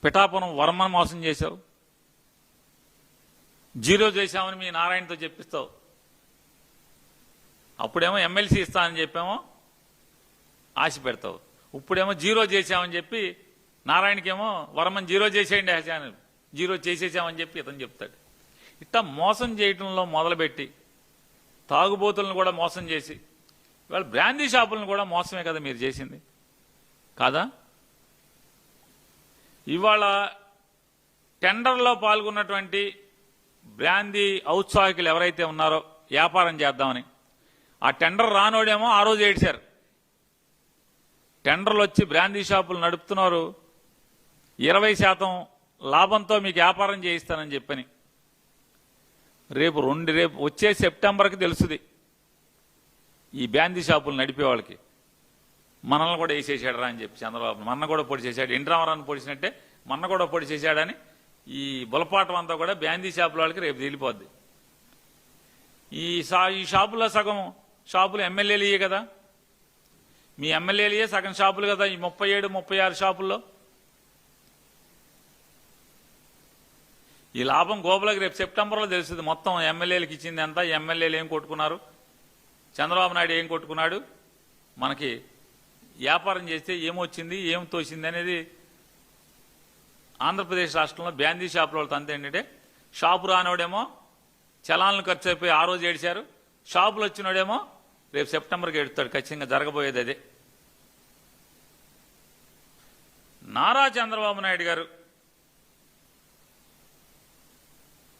పిఠాపురం వర్మను మోసం చేశావు, జీరో చేశామని మీ నారాయణతో చెప్పిస్తావు. అప్పుడేమో ఎమ్మెల్సీ ఇస్తానని చెప్పేమో ఆశ పెడతావు, ఇప్పుడేమో జీరో చేశామని చెప్పి నారాయణకేమో వర్మని జీరో చేసేయండి ఛానల్ జీరో చేసేసామని చెప్పి ఇతను చెప్తాడు. ఇట్లా మోసం చేయటంలో మొదలుపెట్టి తాగుబోతులను కూడా మోసం చేసి ఇవాళ బ్రాందీ షాపులను కూడా మోసమే కదా మీరు చేసింది కాదా? ఇవాళ టెండర్లో పాల్గొన్నటువంటి బ్రాందీ ఔత్సాహికులు ఎవరైతే ఉన్నారో వ్యాపారం చేద్దామని ఆ టెండర్ రానోడేమో ఆ రోజు ఏడ్చారు. టెండర్లు వచ్చి బ్రాందీ షాపులు నడుపుతున్నారు, 20% లాభంతో మీకు వ్యాపారం చేయిస్తానని చెప్పని. రేపు వచ్చే సెప్టెంబర్కి తెలుసుది ఈ బ్రాందీ షాపులు నడిపే వాళ్ళకి మనల్ని కూడా వేసేసాడు రా అని చెప్పి చంద్రబాబు మన్న కూడా పొడి చేశాడు, ఎన్టీ రామారావుని పొడిచినట్టే మన్న కూడా పొడి చేశాడని ఈ బులపాటం అంతా కూడా బ్రాందీ షాపుల వాళ్ళకి రేపు తేలిపోద్ది. ఈ షాపులో సగం షాపులు ఎమ్మెల్యేలు ఇయ్యే కదా, మీ ఎమ్మెల్యేలయే సగం షాపులు కదా ఈ 37-36 షాపుల్లో. ఈ లాభం గోపులకు రేపు సెప్టెంబర్లో తెలుస్తుంది. మొత్తం ఎమ్మెల్యేలకు ఇచ్చింది ఎంత, ఎమ్మెల్యేలు ఏం కొట్టుకున్నారు, చంద్రబాబు నాయుడు ఏం కొట్టుకున్నాడు, మనకి వ్యాపారం చేస్తే ఏమొచ్చింది ఏం తోసింది అనేది. ఆంధ్రప్రదేశ్ రాష్ట్రంలో బ్రాందీ షాపుల వాళ్ళతో అంతే ఏంటంటే షాపు రానోడేమో చలాన్లు ఖర్చు అయిపోయి ఆ రోజు ఏడిచారు, షాపులు వచ్చినోడేమో రేపు సెప్టెంబర్కి ఏడుస్తాడు. ఖచ్చితంగా జరగబోయేది అదే. నారా చంద్రబాబు నాయుడు గారు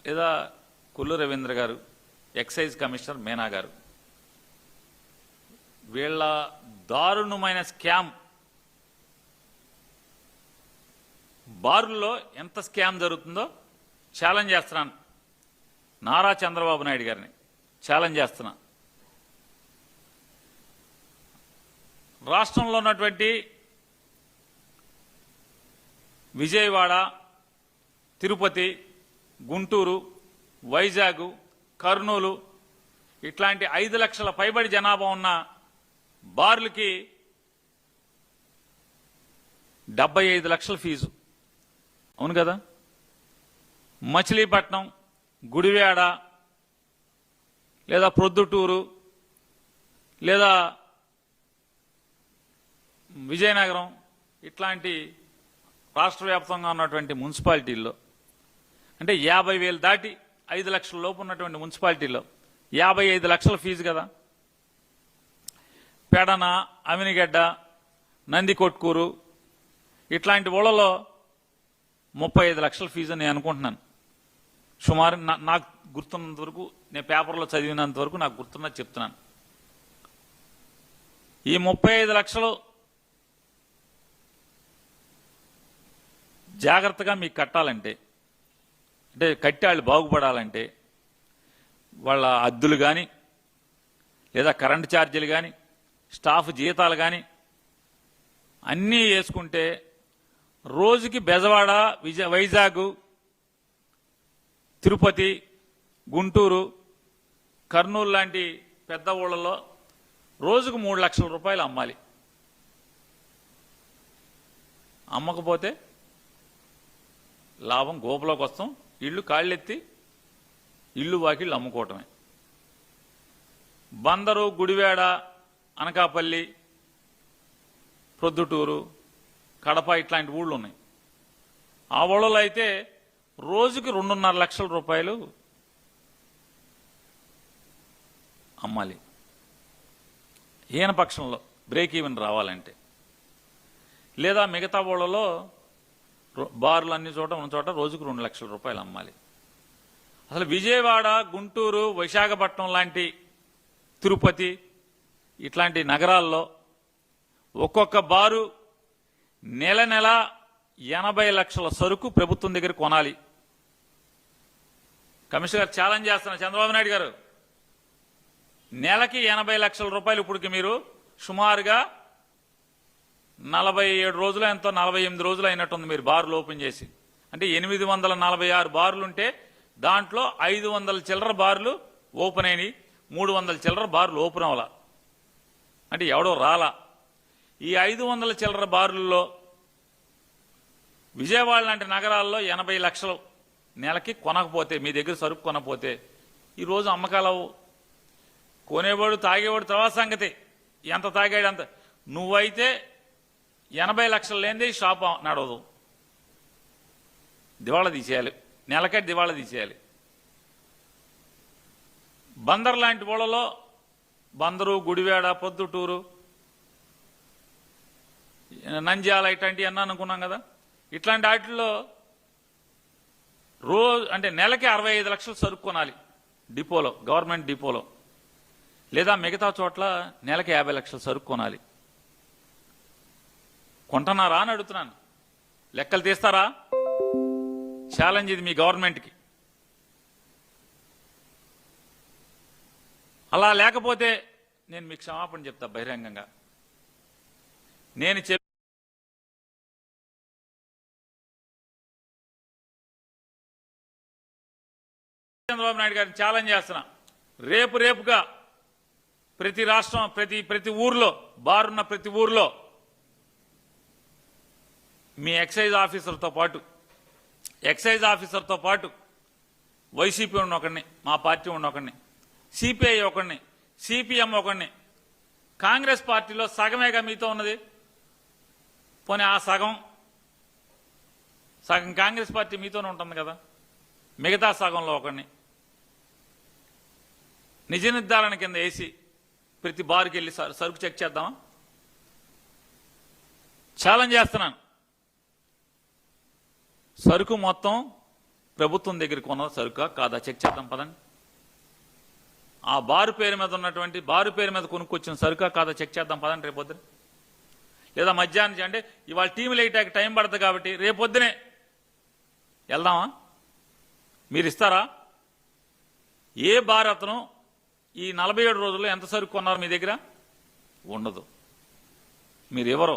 లేదా కొల్లు రవీంద్ర గారు, ఎక్సైజ్ కమిషనర్ మీనా గారు, వీళ్ళ దారుణమైన స్కామ్, బారుల్లో ఎంత స్కామ్ జరుగుతుందో ఛాలెంజ్ చేస్తున్నాను. నారా చంద్రబాబు నాయుడు గారిని ఛాలెంజ్ చేస్తున్నా. రాష్ట్రంలో ఉన్నటువంటి విజయవాడ, తిరుపతి, గుంటూరు, వైజాగ్, కర్నూలు ఇట్లాంటి 5 లక్షల పైబడి జనాభా ఉన్న బార్లకి 75 లక్షల ఫీజు. అవును కదా? మచిలీపట్నం, గుడివాడ లేదా ప్రొద్దుటూరు లేదా విజయనగరం ఇట్లాంటి రాష్ట్ర వ్యాప్తంగా ఉన్నటువంటి మున్సిపాలిటీల్లో అంటే 50,000 దాటి 5 లక్షల లోపు ఉన్నటువంటి మున్సిపాలిటీల్లో 55 లక్షల ఫీజు కదా. పెడన, అమినిగడ్డ, నందికొట్కూరు ఇట్లాంటి ఊళ్ళలో 35 లక్షల ఫీజు అని నేను అనుకుంటున్నాను. సుమారు నాకు గుర్తున్నంత వరకు, నేను పేపర్లో చదివినంత వరకు నాకు గుర్తున్నది చెప్తున్నాను. ఈ 35 లక్షలు జాగ్రత్తగా మీకు కట్టాలంటే, అంటే కట్టి వాళ్ళు బాగుపడాలంటే వాళ్ళ అద్దులు కానీ లేదా కరెంటు ఛార్జీలు కానీ స్టాఫ్ జీతాలు కానీ అన్నీ వేసుకుంటే రోజుకి బెజవాడ, వైజాగ్, తిరుపతి, గుంటూరు, కర్నూలు లాంటి పెద్ద ఊళ్ళలో రోజుకు 3 లక్షల రూపాయలు అమ్మాలి. అమ్మకపోతే లాభం గోపులోకి వస్తాం, ఇళ్ళు కాళ్ళెత్తి ఇళ్ళు వాకిళ్ళు అమ్ముకోవటమే. బందరు, గుడివాడ, అనకాపల్లి, ప్రొద్దుటూరు, కడప ఇట్లాంటి ఊళ్ళు ఉన్నాయి. ఆ ఊళ్ళలో అయితే రోజుకి 2.5 లక్షల రూపాయలు అమ్మాలి ఈయన పక్షంలో బ్రేక్ ఈవెన్ రావాలంటే. లేదా మిగతా ఊళ్ళలో బార్లు అన్ని చోట ఉన్న చోట రోజుకు 2 లక్షల రూపాయలు అమ్మాలి. అసలు విజయవాడ, గుంటూరు, విశాఖపట్నం లాంటి, తిరుపతి ఇట్లాంటి నగరాల్లో ఒక్కొక్క బారు నెల 80 లక్షల సరుకు ప్రభుత్వం దగ్గర కొనాలి. కమిషనర్ గారు ఛాలెంజ్ చేస్తున్నారు చంద్రబాబు నాయుడు గారు, నెలకి 80 లక్షల రూపాయలు. ఇప్పటికి మీరు సుమారుగా 47 రోజులు ఎంతో 48 రోజులు అయినట్టుంది మీరు బార్లు ఓపెన్ చేసి. అంటే 846 బార్లుంటే దాంట్లో 500 చిల్లర బార్లు ఓపెన్ అయినాయి, 300 చిల్లర బార్లు ఓపెన్ అవ్వాల. అంటే ఎవడో రాలా. ఈ 500 చిల్లర బార్లలో విజయవాడ లాంటి నగరాల్లో 80 లక్షలు నెలకి కొనకపోతే, మీ దగ్గర సరుకు కొనకపోతే ఈరోజు అమ్మకాలు కొనేవాడు తాగేవాడు తర్వాత సంగతి, ఎంత తాగాడు అంత. నువ్వైతే 80 లక్షలు లేనిది షాప్ నడవదు, దివాళా తీసేయాలి, నెలకే దివాళా తీసేయాలి. బందర్ లాంటి ఊళ్ళలో, బందరు, గుడివాడ, పొద్దుటూరు, నంద్యాల ఇట్లాంటివి అన్నా అనుకున్నాం కదా, ఇట్లాంటి వాటిల్లో అంటే నెలకి 65 లక్షలు సరుకు కొనాలి డిపోలో, గవర్నమెంట్ డిపోలో. లేదా మిగతా చోట్ల నెలకి 50 లక్షలు సరుకు కొనాలి. కొంటున్నారా అని అడుగుతున్నాను. లెక్కలు తీస్తారా? ఛాలెంజ్ ఇది మీ గవర్నమెంట్కి. అలా లేకపోతే నేను మీకు క్షమాపణ చెప్తా బహిరంగంగా. నేను చంద్రబాబు నాయుడు గారిని ఛాలెంజ్ చేస్తున్నా. రేపుగా ప్రతి రాష్ట్రం, ప్రతి ఊర్లో, బారున్న ప్రతి ఊర్లో మీ ఎక్సైజ్ ఆఫీసర్తో పాటు వైసీపీ ఉన్న ఒకడిని, మా పార్టీ ఉన్న ఒకడిని, సిపిఐ ఒకడిని, సిపిఎం ఒకడిని, కాంగ్రెస్ పార్టీలో సగమేగా మీతో ఉన్నది. పోనీ ఆ సగం కాంగ్రెస్ పార్టీ మీతోనే ఉంటుంది కదా, మిగతా సగంలో ఒకడిని నిజ నిర్ధారణ కింద వేసి ప్రతి బారుకి వెళ్ళి సరుకు చెక్ చేద్దామా? ఛాలెంజ్ చేస్తున్నాను. సరుకు మొత్తం ప్రభుత్వం దగ్గర కొన్న సరుకా కాదా చెక్ చేద్దాం పదండి. ఆ బారు పేరు మీద కొనుక్కొచ్చిన సరుకా కాదా చెక్ చేద్దాం పదండి రేపొద్దున. లేదా మధ్యాహ్నం అంటే ఇవాళ టీములు వేయటానికి టైం పడుతుంది కాబట్టి రేపొద్దునే వెళ్దామా? మీరు ఇస్తారా? ఏ బార్ అతను ఈ 47 రోజుల్లో ఎంత సరుకు కొన్నారు మీ దగ్గర? ఉండదు. మీరు ఎవరో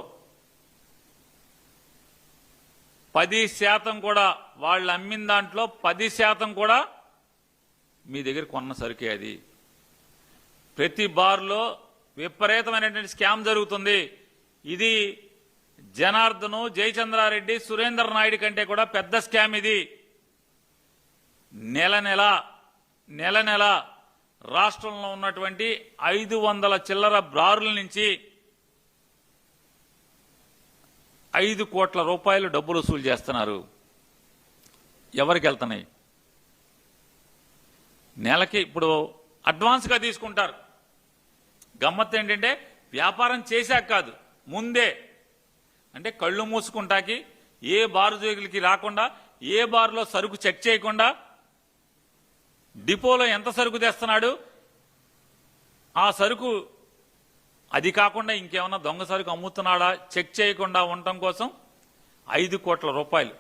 10% కూడా, వాళ్ళు అమ్మిన దాంట్లో 10% కూడా మీ దగ్గర కొన్న సరుకే అది. ప్రతి బార్లో విపరీతమైనటువంటి స్కామ్ జరుగుతుంది. ఇది జనార్దను, జయచంద్రారెడ్డి, సురేందర్ నాయుడు కంటే కూడా పెద్ద స్కామ్ ఇది. నెల నెల రాష్ట్రంలో ఉన్నటువంటి 500 చిల్లర బారుల నుంచి 5 కోట్ల రూపాయలు డబ్బులు వసూలు చేస్తున్నారు. ఎవరికి వెళ్తున్నాయి? నెలకి ఇప్పుడు అడ్వాన్స్గా తీసుకుంటారు. గమ్మత్తు ఏంటంటే వ్యాపారం చేశాక కాదు, ముందే. అంటే కళ్ళు మూసుకుంటాకి, ఏ బారు జోగులకి రాకుండా, ఏ బారులో సరుకు చెక్ చేయకుండా, డిపోలో ఎంత సరుకు తెస్తున్నాడు, ఆ సరుకు అది కాకుండా ఇంకేమన్నా దొంగ సరుకు అమ్ముతున్నాడా చెక్ చేయకుండా ఉండటం కోసం 5 కోట్ల రూపాయలు